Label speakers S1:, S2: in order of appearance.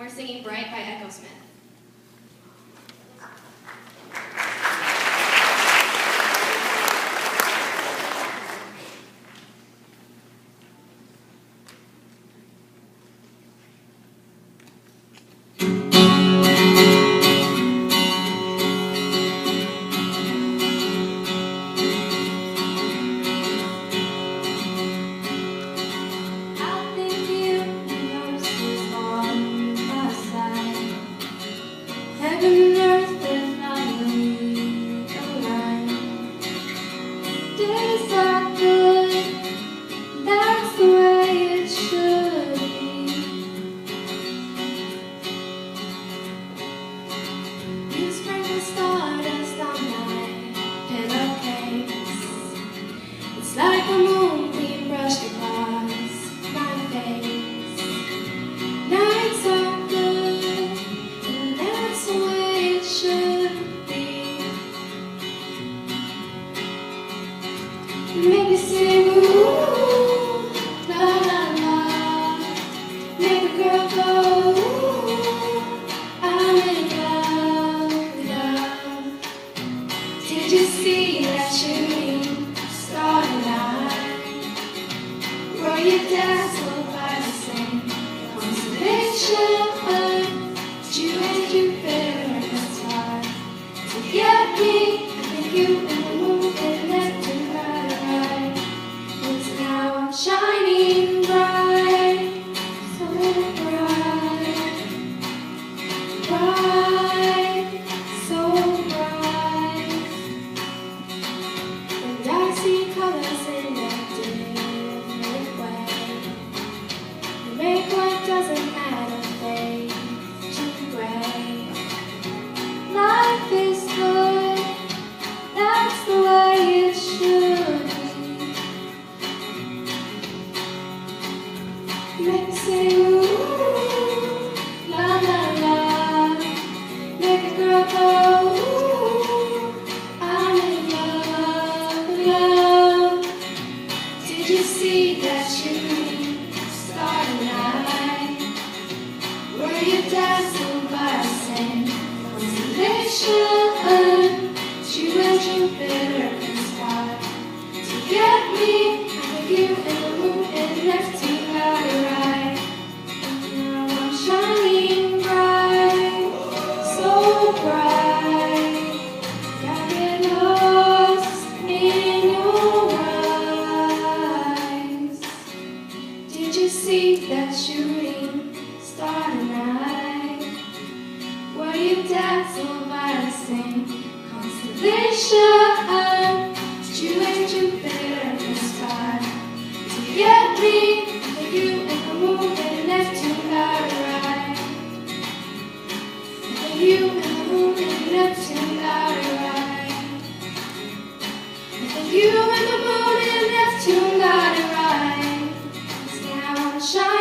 S1: we're singing Bright by Echo Smith.
S2: Like a moonbeam brushed across my face. Nights are good, and that's the way it should be. Make me sing, ooh, la la la. Make a girl go, ooh, I'm in love, love. Did you see that shooting star tonight? Were you dazzled by the same constellation? Did you and Jupiter conspire to get me? I think you and the moon and Neptune got it right. 'Cause now I'm shining bright, so bright, bright, so bright. And I see colors in a different way. The makeup doesn't add a fade to gray. Life is good, that's the way it should be. Make me sing, ooh, la la la. Make a girl go, ooh, I'm in love, love. Did you see that shooting star tonight? Were you dazzled by the same constellation? You and Jupiter conspire to get me. I think you and the moon and Neptune got it right. And now I'm shining bright, so bright. I get lost in your eyes. Did you see that shooting star tonight? Were you dazzled by the same constellation? Did you and Jupiter conspire to get me? I think you and the moon and Neptune got it right. I think you and the moon and Neptune got it right. I think you and the moon and Neptune got it right. 'Cause now I'm shining.